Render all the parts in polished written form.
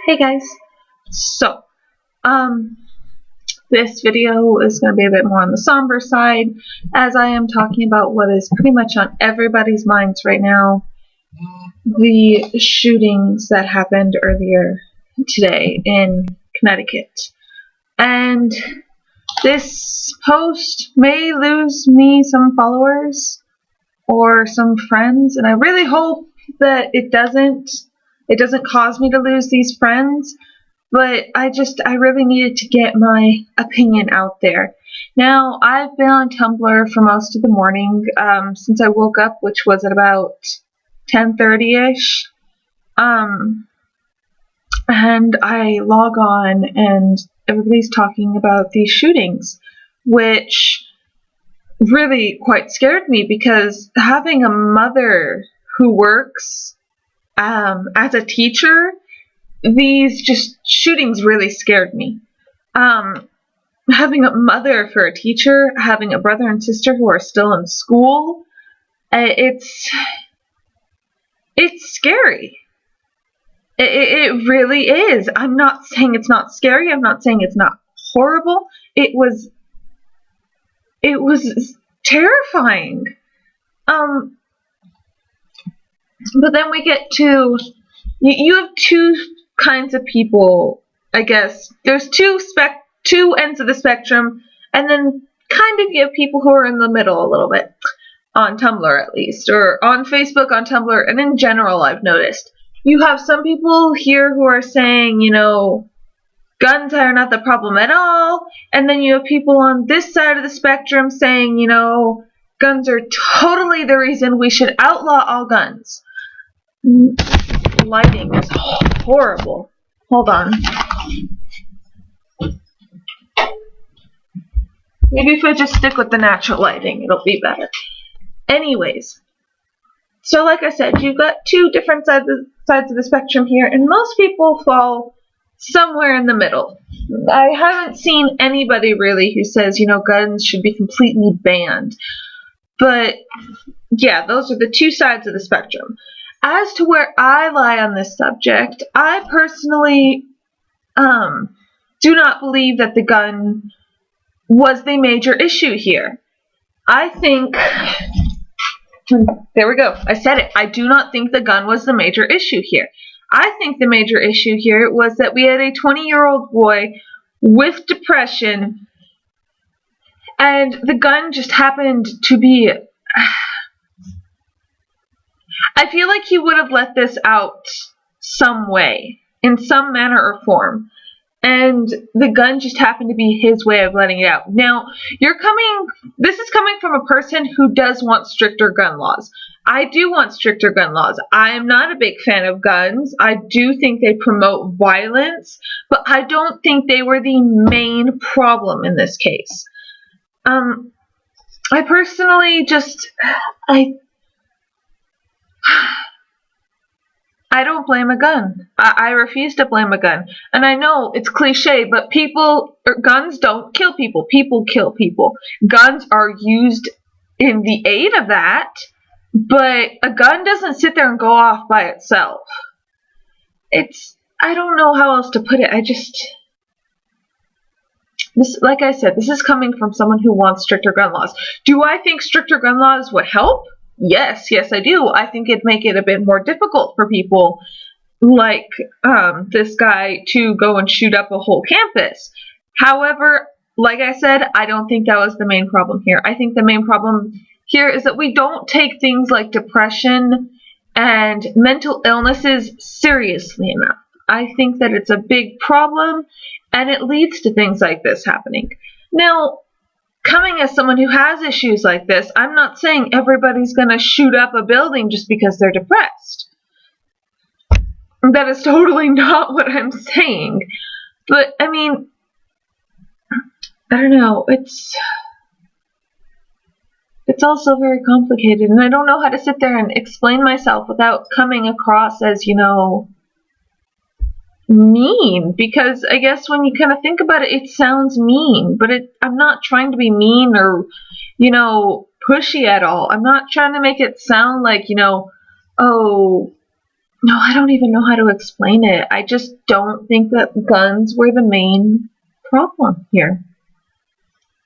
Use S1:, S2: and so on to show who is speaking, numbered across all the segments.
S1: Hey guys. So, um, this video is going to be a bit more on the somber side, as I am talking about what is pretty much on everybody's minds right now, the shootings that happened earlier today in Connecticut. And this post may lose me some followers or some friends, and I really hope that it doesn't cause me to lose these friends. But I really needed to get my opinion out there. Now, I've been on Tumblr for most of the morning, since I woke up, which was at about 10:30ish. And I log on, and everybody's talking about these shootings, which really quite scared me, because having a mother who works as a teacher, these just shootings really scared me. Having a mother for a teacher, having a brother and sister who are still in school, it's scary. It really is. I'm not saying it's not scary. I'm not saying it's not horrible. It was terrifying. But then we get to, you have two kinds of people, I guess. There's two ends of the spectrum, and then kind of you have people who are in the middle a little bit, on Tumblr at least, or on Facebook, on Tumblr, and in general I've noticed. You have some people here who are saying, guns are not the problem at all, and then you have people on this side of the spectrum saying, guns are totally the reason we should outlaw all guns. Lighting is horrible. Hold on. Maybe if I just stick with the natural lighting, it'll be better. Anyways, so like I said, you've got two different sides of the spectrum here, and most people fall somewhere in the middle. I haven't seen anybody really who says, guns should be completely banned. But yeah, those are the two sides of the spectrum. As to where I lie on this subject, I personally do not believe that the gun was the major issue here. I think, there we go, I said it, I do not think the gun was the major issue here. I think the major issue here was that we had a 20-year-old boy with depression, and the gun just happened to be... I feel like he would have let this out some way, in some manner or form, and the gun just happened to be his way of letting it out. Now, this is coming from a person who does want stricter gun laws. I do want stricter gun laws. I am not a big fan of guns. I do think they promote violence, but I don't think they were the main problem in this case. I personally I don't blame a gun. I refuse to blame a gun. And I know it's cliche, but guns don't kill people. People kill people. Guns are used in the aid of that, but a gun doesn't sit there and go off by itself. I don't know how else to put it. Like I said, this is coming from someone who wants stricter gun laws. Do I think stricter gun laws would help? Yes, I do. I think it'd make it a bit more difficult for people like this guy to go and shoot up a whole campus. However, like I said, I don't think that was the main problem here. I think the main problem here is that we don't take things like depression and mental illnesses seriously enough. I think that it's a big problem, and it leads to things like this happening. Now, coming as someone who has issues like this, I'm not saying everybody's going to shoot up a building just because they're depressed. That is totally not what I'm saying. But, I mean, I don't know, it's also very complicated, and I don't know how to sit there and explain myself without coming across as, mean, because I guess when you kind of think about it, it sounds mean, but I'm not trying to be mean or, pushy at all. I'm not trying to make it sound like, oh, No, I don't even know how to explain it. I just don't think that guns were the main problem here.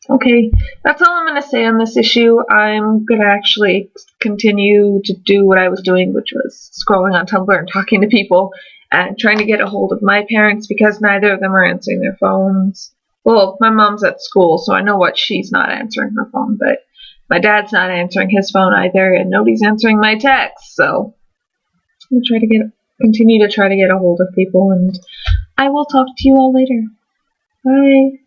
S1: Okay, that's all I'm going to say on this issue. I'm going to actually continue to do what I was doing, which was scrolling on Tumblr and talking to people and trying to get a hold of my parents because neither of them are answering their phones. Well, my mom's at school, so I know what she's not answering her phone, but my dad's not answering his phone either, and nobody's answering my texts, so I'm going to continue to try to get a hold of people, and I will talk to you all later. Bye.